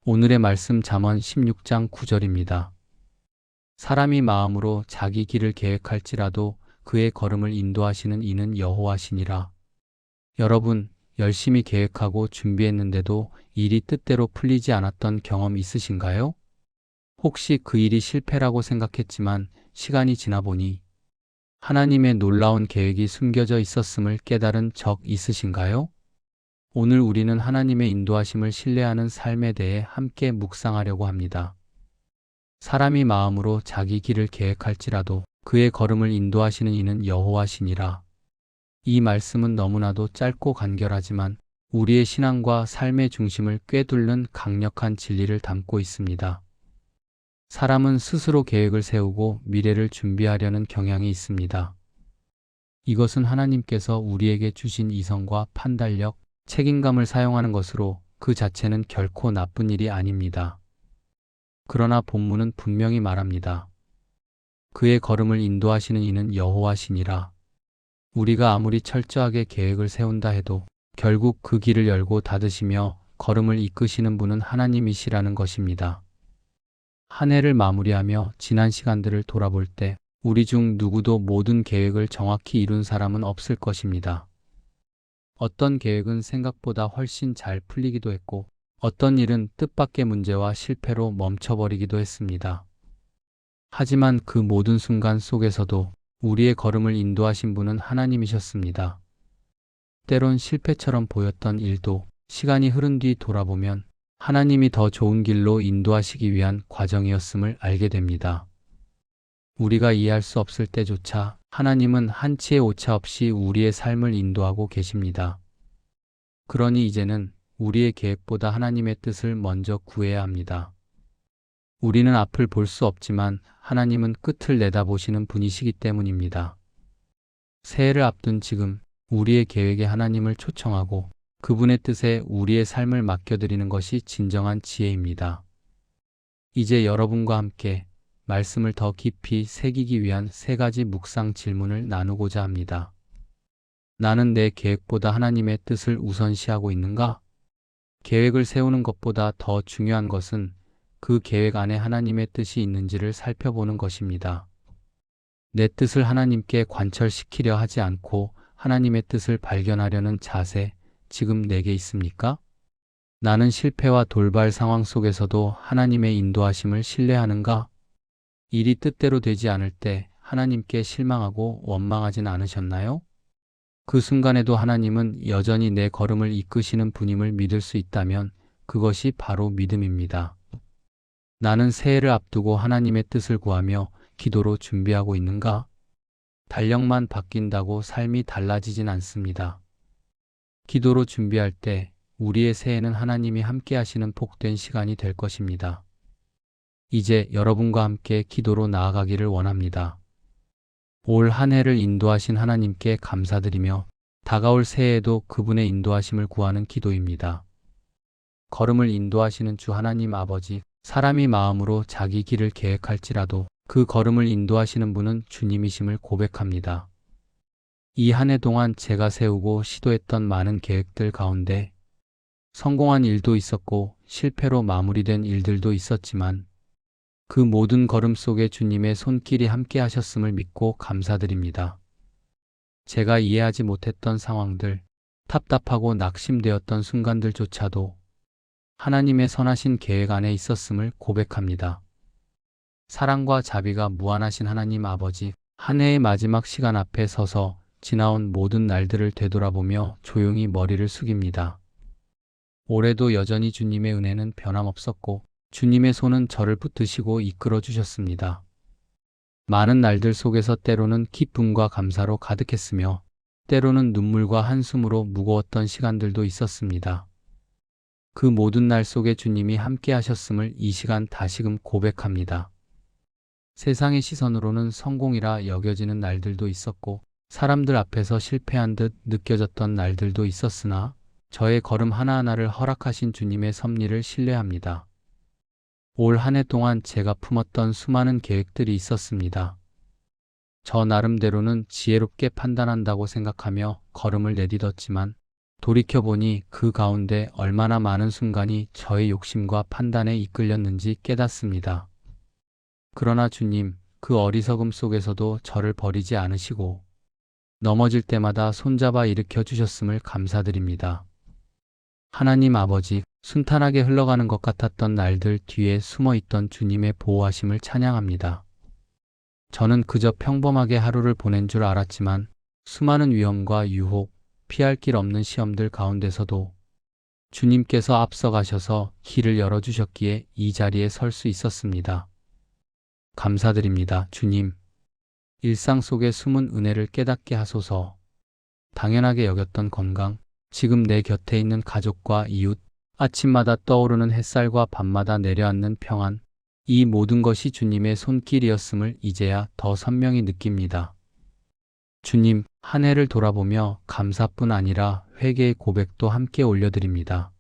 오늘의 말씀 잠언 16장 9절입니다. 사람이 마음으로 자기 길을 계획할지라도 그의 걸음을 인도하시는 이는 여호와시니라. 여러분, 열심히 계획하고 준비했는데도 일이 뜻대로 풀리지 않았던 경험 있으신가요? 혹시 그 일이 실패라고 생각했지만 시간이 지나 보니 하나님의 놀라운 계획이 숨겨져 있었음을 깨달은 적 있으신가요? 오늘 우리는 하나님의 인도하심을 신뢰하는 삶에 대해 함께 묵상하려고 합니다. 사람이 마음으로 자기 길을 계획할지라도 그의 걸음을 인도하시는 이는 여호와시니라. 이 말씀은 너무나도 짧고 간결하지만 우리의 신앙과 삶의 중심을 꿰뚫는 강력한 진리를 담고 있습니다. 사람은 스스로 계획을 세우고 미래를 준비하려는 경향이 있습니다. 이것은 하나님께서 우리에게 주신 이성과 판단력, 책임감을 사용하는 것으로 그 자체는 결코 나쁜 일이 아닙니다. 그러나 본문은 분명히 말합니다. 그의 걸음을 인도하시는 이는 여호와시니라. 우리가 아무리 철저하게 계획을 세운다 해도 결국 그 길을 열고 닫으시며 걸음을 이끄시는 분은 하나님이시라는 것입니다. 한 해를 마무리하며 지난 시간들을 돌아볼 때 우리 중 누구도 모든 계획을 정확히 이룬 사람은 없을 것입니다. 어떤 계획은 생각보다 훨씬 잘 풀리기도 했고 어떤 일은 뜻밖의 문제와 실패로 멈춰버리기도 했습니다. 하지만 그 모든 순간 속에서도 우리의 걸음을 인도하신 분은 하나님이셨습니다. 때론 실패처럼 보였던 일도 시간이 흐른 뒤 돌아보면 하나님이 더 좋은 길로 인도하시기 위한 과정이었음을 알게 됩니다. 우리가 이해할 수 없을 때조차 하나님은 한치의 오차 없이 우리의 삶을 인도하고 계십니다. 그러니 이제는 우리의 계획보다 하나님의 뜻을 먼저 구해야 합니다. 우리는 앞을 볼 수 없지만 하나님은 끝을 내다보시는 분이시기 때문입니다. 새해를 앞둔 지금 우리의 계획에 하나님을 초청하고 그분의 뜻에 우리의 삶을 맡겨드리는 것이 진정한 지혜입니다. 이제 여러분과 함께 말씀을 더 깊이 새기기 위한 3가지 묵상 질문을 나누고자 합니다. 나는 내 계획보다 하나님의 뜻을 우선시하고 있는가? 계획을 세우는 것보다 더 중요한 것은 그 계획 안에 하나님의 뜻이 있는지를 살펴보는 것입니다. 내 뜻을 하나님께 관철시키려 하지 않고 하나님의 뜻을 발견하려는 자세, 지금 내게 있습니까? 나는 실패와 돌발 상황 속에서도 하나님의 인도하심을 신뢰하는가? 일이 뜻대로 되지 않을 때 하나님께 실망하고 원망하진 않으셨나요? 그 순간에도 하나님은 여전히 내 걸음을 이끄시는 분임을 믿을 수 있다면 그것이 바로 믿음입니다. 나는 새해를 앞두고 하나님의 뜻을 구하며 기도로 준비하고 있는가? 달력만 바뀐다고 삶이 달라지진 않습니다. 기도로 준비할 때 우리의 새해는 하나님이 함께 하시는 복된 시간이 될 것입니다. 이제 여러분과 함께 기도로 나아가기를 원합니다. 올 한 해를 인도하신 하나님께 감사드리며 다가올 새해에도 그분의 인도하심을 구하는 기도입니다. 걸음을 인도하시는 주 하나님 아버지, 사람이 마음으로 자기 길을 계획할지라도 그 걸음을 인도하시는 분은 주님이심을 고백합니다. 이 한 해 동안 제가 세우고 시도했던 많은 계획들 가운데 성공한 일도 있었고 실패로 마무리된 일들도 있었지만 그 모든 걸음 속에 주님의 손길이 함께 하셨음을 믿고 감사드립니다. 제가 이해하지 못했던 상황들, 답답하고 낙심되었던 순간들조차도 하나님의 선하신 계획 안에 있었음을 고백합니다. 사랑과 자비가 무한하신 하나님 아버지, 한 해의 마지막 시간 앞에 서서 지나온 모든 날들을 되돌아보며 조용히 머리를 숙입니다. 올해도 여전히 주님의 은혜는 변함없었고 주님의 손은 저를 붙드시고 이끌어 주셨습니다. 많은 날들 속에서 때로는 기쁨과 감사로 가득했으며 때로는 눈물과 한숨으로 무거웠던 시간들도 있었습니다. 그 모든 날 속에 주님이 함께 하셨음을 이 시간 다시금 고백합니다. 세상의 시선으로는 성공이라 여겨지는 날들도 있었고 사람들 앞에서 실패한 듯 느껴졌던 날들도 있었으나 저의 걸음 하나하나를 허락하신 주님의 섭리를 신뢰합니다. 올 한 해 동안 제가 품었던 수많은 계획들이 있었습니다. 저 나름대로는 지혜롭게 판단한다고 생각하며 걸음을 내딛었지만 돌이켜보니 그 가운데 얼마나 많은 순간이 저의 욕심과 판단에 이끌렸는지 깨닫습니다. 그러나 주님, 그 어리석음 속에서도 저를 버리지 않으시고 넘어질 때마다 손잡아 일으켜 주셨음을 감사드립니다. 하나님 아버지, 순탄하게 흘러가는 것 같았던 날들 뒤에 숨어 있던 주님의 보호하심을 찬양합니다. 저는 그저 평범하게 하루를 보낸 줄 알았지만 수많은 위험과 유혹, 피할 길 없는 시험들 가운데서도 주님께서 앞서가셔서 길을 열어주셨기에 이 자리에 설 수 있었습니다. 감사드립니다, 주님. 일상 속의 숨은 은혜를 깨닫게 하소서. 당연하게 여겼던 건강, 지금 내 곁에 있는 가족과 이웃, 아침마다 떠오르는 햇살과 밤마다 내려앉는 평안, 이 모든 것이 주님의 손길이었음을 이제야 더 선명히 느낍니다. 주님, 한 해를 돌아보며 감사뿐 아니라 회개의 고백도 함께 올려드립니다.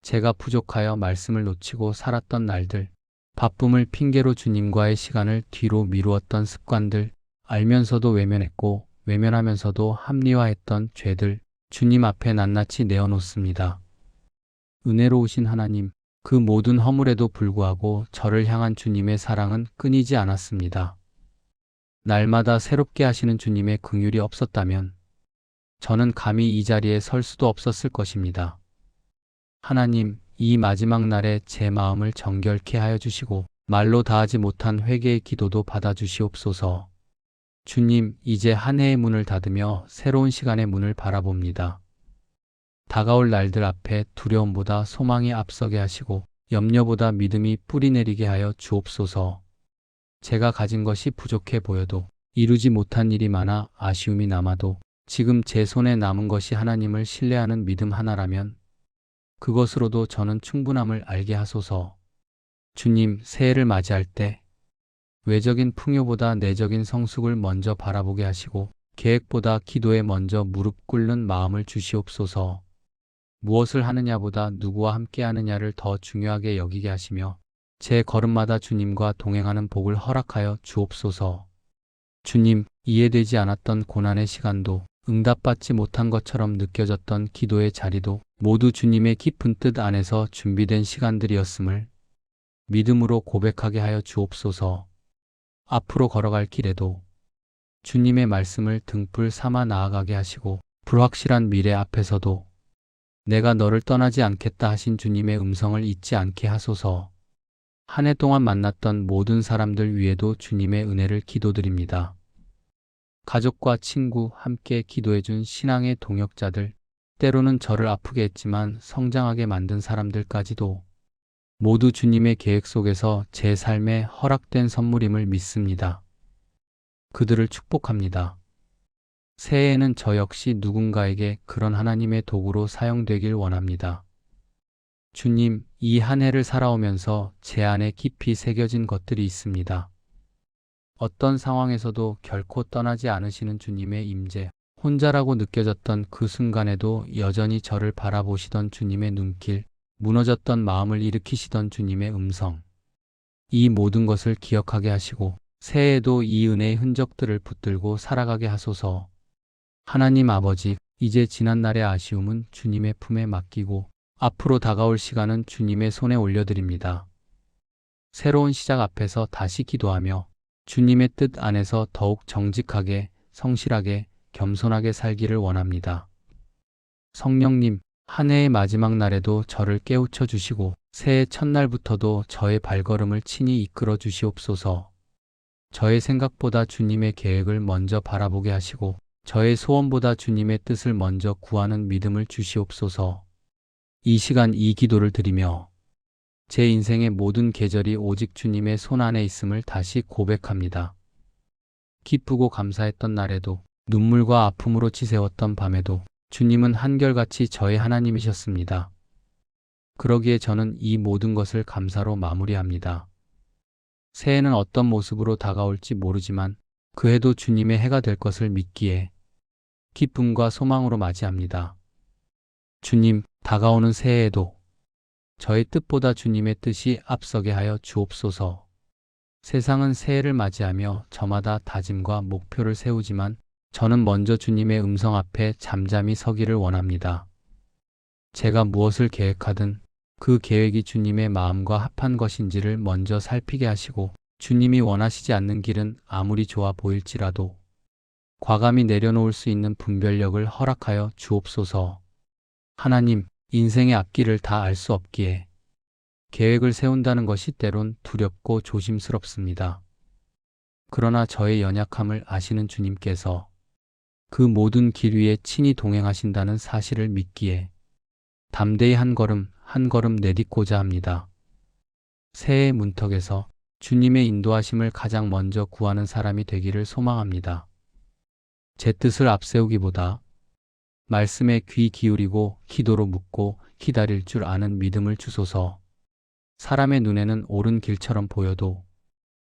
제가 부족하여 말씀을 놓치고 살았던 날들, 바쁨을 핑계로 주님과의 시간을 뒤로 미루었던 습관들, 알면서도 외면했고 외면하면서도 합리화했던 죄들, 주님 앞에 낱낱이 내어놓습니다. 은혜로우신 하나님, 그 모든 허물에도 불구하고 저를 향한 주님의 사랑은 끊이지 않았습니다. 날마다 새롭게 하시는 주님의 긍휼이 없었다면 저는 감히 이 자리에 설 수도 없었을 것입니다. 하나님, 이 마지막 날에 제 마음을 정결케 하여 주시고 말로 다하지 못한 회개의 기도도 받아주시옵소서. 주님, 이제 한 해의 문을 닫으며 새로운 시간의 문을 바라봅니다. 다가올 날들 앞에 두려움보다 소망이 앞서게 하시고 염려보다 믿음이 뿌리내리게 하여 주옵소서. 제가 가진 것이 부족해 보여도 이루지 못한 일이 많아 아쉬움이 남아도 지금 제 손에 남은 것이 하나님을 신뢰하는 믿음 하나라면 그것으로도 저는 충분함을 알게 하소서. 주님, 새해를 맞이할 때 외적인 풍요보다 내적인 성숙을 먼저 바라보게 하시고 계획보다 기도에 먼저 무릎 꿇는 마음을 주시옵소서. 무엇을 하느냐보다 누구와 함께 하느냐를 더 중요하게 여기게 하시며 제 걸음마다 주님과 동행하는 복을 허락하여 주옵소서. 주님, 이해되지 않았던 고난의 시간도 응답받지 못한 것처럼 느껴졌던 기도의 자리도 모두 주님의 깊은 뜻 안에서 준비된 시간들이었음을 믿음으로 고백하게 하여 주옵소서. 앞으로 걸어갈 길에도 주님의 말씀을 등불 삼아 나아가게 하시고 불확실한 미래 앞에서도 내가 너를 떠나지 않겠다 하신 주님의 음성을 잊지 않게 하소서. 한 해 동안 만났던 모든 사람들 위에도 주님의 은혜를 기도드립니다. 가족과 친구, 함께 기도해준 신앙의 동역자들, 때로는 저를 아프게 했지만 성장하게 만든 사람들까지도 모두 주님의 계획 속에서 제 삶에 허락된 선물임을 믿습니다. 그들을 축복합니다. 새해에는 저 역시 누군가에게 그런 하나님의 도구로 사용되길 원합니다. 주님, 이 한 해를 살아오면서 제 안에 깊이 새겨진 것들이 있습니다. 어떤 상황에서도 결코 떠나지 않으시는 주님의 임재, 혼자라고 느껴졌던 그 순간에도 여전히 저를 바라보시던 주님의 눈길, 무너졌던 마음을 일으키시던 주님의 음성. 이 모든 것을 기억하게 하시고 새해에도 이 은혜의 흔적들을 붙들고 살아가게 하소서. 하나님 아버지, 이제 지난날의 아쉬움은 주님의 품에 맡기고 앞으로 다가올 시간은 주님의 손에 올려드립니다. 새로운 시작 앞에서 다시 기도하며 주님의 뜻 안에서 더욱 정직하게, 성실하게, 겸손하게 살기를 원합니다. 성령님, 한 해의 마지막 날에도 저를 깨우쳐 주시고 새해 첫날부터도 저의 발걸음을 친히 이끌어 주시옵소서. 저의 생각보다 주님의 계획을 먼저 바라보게 하시고 저의 소원보다 주님의 뜻을 먼저 구하는 믿음을 주시옵소서. 이 시간 이 기도를 드리며 제 인생의 모든 계절이 오직 주님의 손 안에 있음을 다시 고백합니다. 기쁘고 감사했던 날에도 눈물과 아픔으로 치새웠던 밤에도 주님은 한결같이 저의 하나님이셨습니다. 그러기에 저는 이 모든 것을 감사로 마무리합니다. 새해는 어떤 모습으로 다가올지 모르지만 그 해도 주님의 해가 될 것을 믿기에 기쁨과 소망으로 맞이합니다. 주님, 다가오는 새해에도 저의 뜻보다 주님의 뜻이 앞서게 하여 주옵소서. 세상은 새해를 맞이하며 저마다 다짐과 목표를 세우지만 저는 먼저 주님의 음성 앞에 잠잠히 서기를 원합니다. 제가 무엇을 계획하든 그 계획이 주님의 마음과 합한 것인지를 먼저 살피게 하시고, 주님이 원하시지 않는 길은 아무리 좋아 보일지라도 과감히 내려놓을 수 있는 분별력을 허락하여 주옵소서. 하나님, 인생의 앞길을 다 알 수 없기에 계획을 세운다는 것이 때론 두렵고 조심스럽습니다. 그러나 저의 연약함을 아시는 주님께서 그 모든 길 위에 친히 동행하신다는 사실을 믿기에 담대히 한 걸음 한 걸음 내딛고자 합니다. 새해의 문턱에서 주님의 인도하심을 가장 먼저 구하는 사람이 되기를 소망합니다. 제 뜻을 앞세우기보다 말씀에 귀 기울이고 기도로 묻고 기다릴 줄 아는 믿음을 주소서. 사람의 눈에는 옳은 길처럼 보여도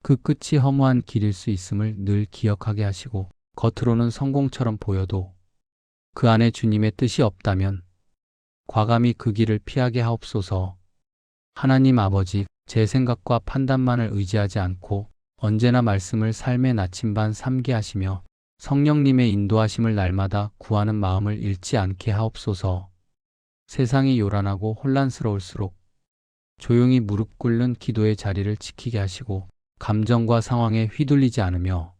그 끝이 허무한 길일 수 있음을 늘 기억하게 하시고, 겉으로는 성공처럼 보여도 그 안에 주님의 뜻이 없다면 과감히 그 길을 피하게 하옵소서. 하나님 아버지, 제 생각과 판단만을 의지하지 않고 언제나 말씀을 삶의 나침반 삼게 하시며 성령님의 인도하심을 날마다 구하는 마음을 잃지 않게 하옵소서. 세상이 요란하고 혼란스러울수록 조용히 무릎 꿇는 기도의 자리를 지키게 하시고, 감정과 상황에 휘둘리지 않으며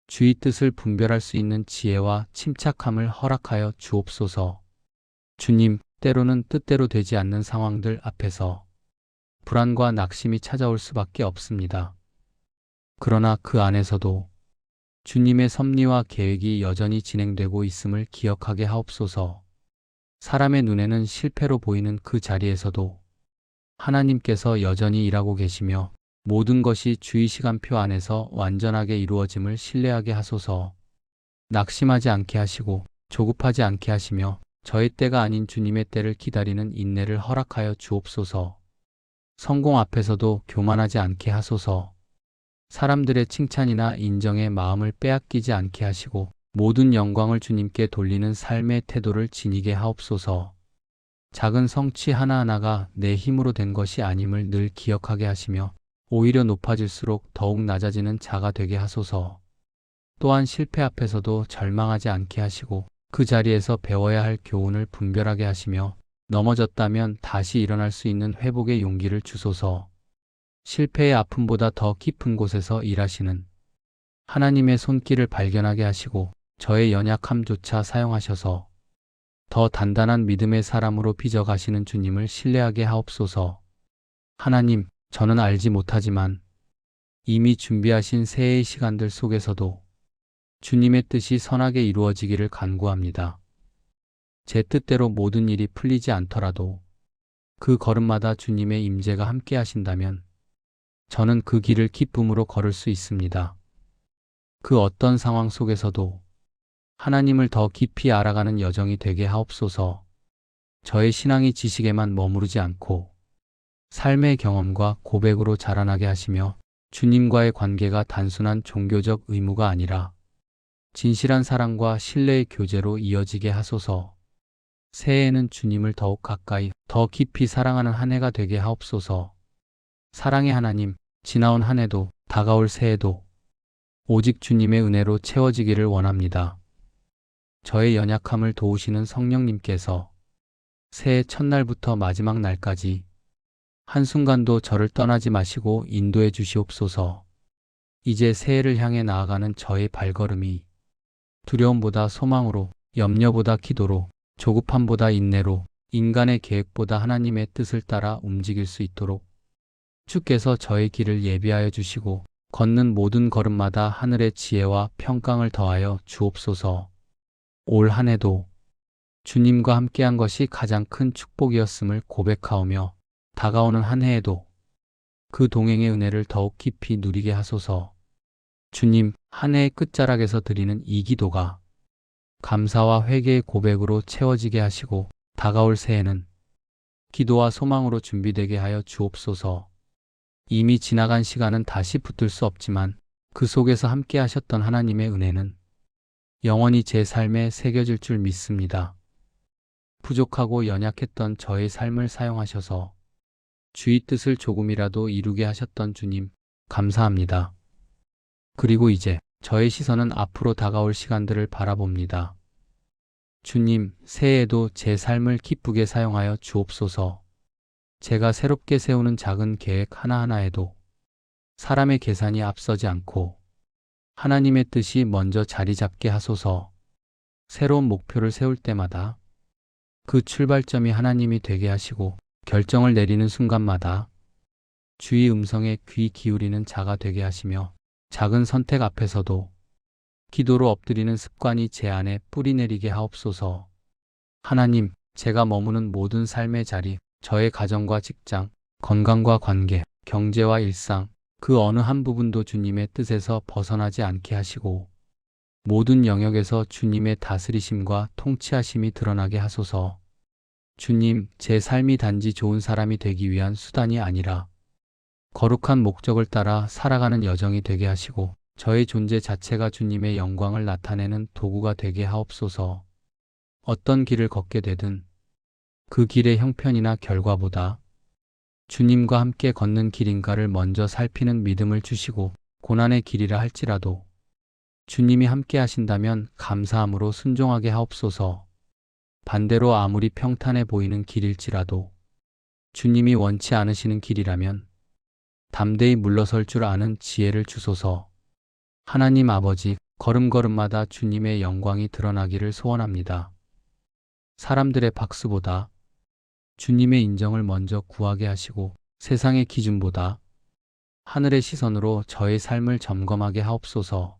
주의 뜻을 분별할 수 있는 지혜와 침착함을 허락하여 주옵소서. 주님, 때로는 뜻대로 되지 않는 상황들 앞에서 불안과 낙심이 찾아올 수밖에 없습니다. 그러나 그 안에서도 주님의 섭리와 계획이 여전히 진행되고 있음을 기억하게 하옵소서. 사람의 눈에는 실패로 보이는 그 자리에서도 하나님께서 여전히 일하고 계시며 모든 것이 주의 시간표 안에서 완전하게 이루어짐을 신뢰하게 하소서. 낙심하지 않게 하시고 조급하지 않게 하시며 저의 때가 아닌 주님의 때를 기다리는 인내를 허락하여 주옵소서. 성공 앞에서도 교만하지 않게 하소서. 사람들의 칭찬이나 인정에 마음을 빼앗기지 않게 하시고 모든 영광을 주님께 돌리는 삶의 태도를 지니게 하옵소서. 작은 성취 하나하나가 내 힘으로 된 것이 아님을 늘 기억하게 하시며 오히려 높아질수록 더욱 낮아지는 자가 되게 하소서. 또한 실패 앞에서도 절망하지 않게 하시고 그 자리에서 배워야 할 교훈을 분별하게 하시며 넘어졌다면 다시 일어날 수 있는 회복의 용기를 주소서. 실패의 아픔보다 더 깊은 곳에서 일하시는 하나님의 손길을 발견하게 하시고 저의 연약함조차 사용하셔서 더 단단한 믿음의 사람으로 빚어가시는 주님을 신뢰하게 하옵소서. 하나님, 저는 알지 못하지만 이미 준비하신 새해의 시간들 속에서도 주님의 뜻이 선하게 이루어지기를 간구합니다. 제 뜻대로 모든 일이 풀리지 않더라도 그 걸음마다 주님의 임재가 함께 하신다면 저는 그 길을 기쁨으로 걸을 수 있습니다. 그 어떤 상황 속에서도 하나님을 더 깊이 알아가는 여정이 되게 하옵소서. 저의 신앙이 지식에만 머무르지 않고 삶의 경험과 고백으로 자라나게 하시며 주님과의 관계가 단순한 종교적 의무가 아니라 진실한 사랑과 신뢰의 교제로 이어지게 하소서. 새해에는 주님을 더욱 가까이, 더 깊이 사랑하는 한 해가 되게 하옵소서. 사랑의 하나님, 지나온 한 해도 다가올 새해도 오직 주님의 은혜로 채워지기를 원합니다. 저의 연약함을 도우시는 성령님께서 새해 첫날부터 마지막 날까지 한순간도 저를 떠나지 마시고 인도해 주시옵소서. 이제 새해를 향해 나아가는 저의 발걸음이 두려움보다 소망으로, 염려보다 기도로, 조급함보다 인내로, 인간의 계획보다 하나님의 뜻을 따라 움직일 수 있도록 주께서 저의 길을 예비하여 주시고 걷는 모든 걸음마다 하늘의 지혜와 평강을 더하여 주옵소서. 올 한 해도 주님과 함께한 것이 가장 큰 축복이었음을 고백하오며 다가오는 한 해에도 그 동행의 은혜를 더욱 깊이 누리게 하소서. 주님, 한 해의 끝자락에서 드리는 이 기도가 감사와 회개의 고백으로 채워지게 하시고 다가올 새해는 기도와 소망으로 준비되게 하여 주옵소서. 이미 지나간 시간은 다시 붙들 수 없지만 그 속에서 함께 하셨던 하나님의 은혜는 영원히 제 삶에 새겨질 줄 믿습니다. 부족하고 연약했던 저의 삶을 사용하셔서 주의 뜻을 조금이라도 이루게 하셨던 주님, 감사합니다. 그리고 이제 저의 시선은 앞으로 다가올 시간들을 바라봅니다. 주님, 새해에도 제 삶을 기쁘게 사용하여 주옵소서. 제가 새롭게 세우는 작은 계획 하나하나에도 사람의 계산이 앞서지 않고 하나님의 뜻이 먼저 자리 잡게 하소서. 새로운 목표를 세울 때마다 그 출발점이 하나님이 되게 하시고 결정을 내리는 순간마다 주의 음성에 귀 기울이는 자가 되게 하시며 작은 선택 앞에서도 기도로 엎드리는 습관이 제 안에 뿌리 내리게 하옵소서. 하나님, 제가 머무는 모든 삶의 자리, 저의 가정과 직장, 건강과 관계, 경제와 일상, 그 어느 한 부분도 주님의 뜻에서 벗어나지 않게 하시고 모든 영역에서 주님의 다스리심과 통치하심이 드러나게 하소서. 주님, 제 삶이 단지 좋은 사람이 되기 위한 수단이 아니라 거룩한 목적을 따라 살아가는 여정이 되게 하시고 저의 존재 자체가 주님의 영광을 나타내는 도구가 되게 하옵소서. 어떤 길을 걷게 되든 그 길의 형편이나 결과보다 주님과 함께 걷는 길인가를 먼저 살피는 믿음을 주시고 고난의 길이라 할지라도 주님이 함께 하신다면 감사함으로 순종하게 하옵소서. 반대로 아무리 평탄해 보이는 길일지라도 주님이 원치 않으시는 길이라면 담대히 물러설 줄 아는 지혜를 주소서. 하나님 아버지, 걸음걸음마다 주님의 영광이 드러나기를 소원합니다. 사람들의 박수보다 주님의 인정을 먼저 구하게 하시고 세상의 기준보다 하늘의 시선으로 저의 삶을 점검하게 하옵소서.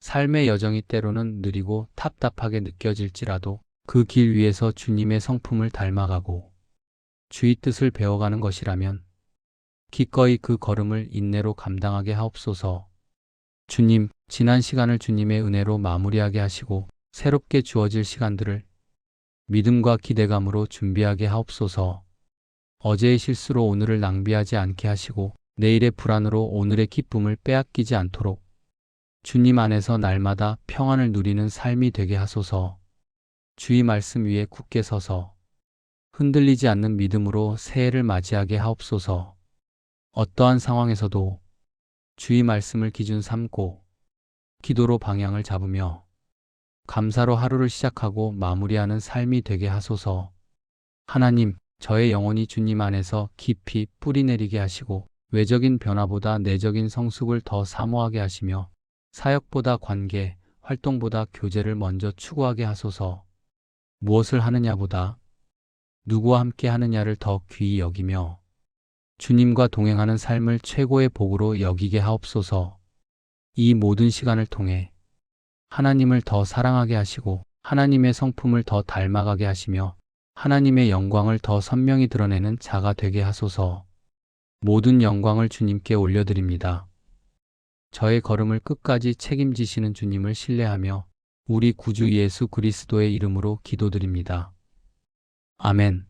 삶의 여정이 때로는 느리고 답답하게 느껴질지라도 그 길 위에서 주님의 성품을 닮아가고 주의 뜻을 배워가는 것이라면 기꺼이 그 걸음을 인내로 감당하게 하옵소서. 주님, 지난 시간을 주님의 은혜로 마무리하게 하시고 새롭게 주어질 시간들을 믿음과 기대감으로 준비하게 하옵소서. 어제의 실수로 오늘을 낭비하지 않게 하시고 내일의 불안으로 오늘의 기쁨을 빼앗기지 않도록 주님 안에서 날마다 평안을 누리는 삶이 되게 하소서. 주의 말씀 위에 굳게 서서 흔들리지 않는 믿음으로 새해를 맞이하게 하옵소서. 어떠한 상황에서도 주의 말씀을 기준 삼고 기도로 방향을 잡으며 감사로 하루를 시작하고 마무리하는 삶이 되게 하소서. 하나님, 저의 영혼이 주님 안에서 깊이 뿌리 내리게 하시고 외적인 변화보다 내적인 성숙을 더 사모하게 하시며 사역보다 관계, 활동보다 교제를 먼저 추구하게 하소서. 무엇을 하느냐보다 누구와 함께 하느냐를 더 귀히 여기며 주님과 동행하는 삶을 최고의 복으로 여기게 하옵소서. 이 모든 시간을 통해 하나님을 더 사랑하게 하시고 하나님의 성품을 더 닮아가게 하시며 하나님의 영광을 더 선명히 드러내는 자가 되게 하소서. 모든 영광을 주님께 올려드립니다. 저의 걸음을 끝까지 책임지시는 주님을 신뢰하며 우리 구주 예수 그리스도의 이름으로 기도드립니다. 아멘.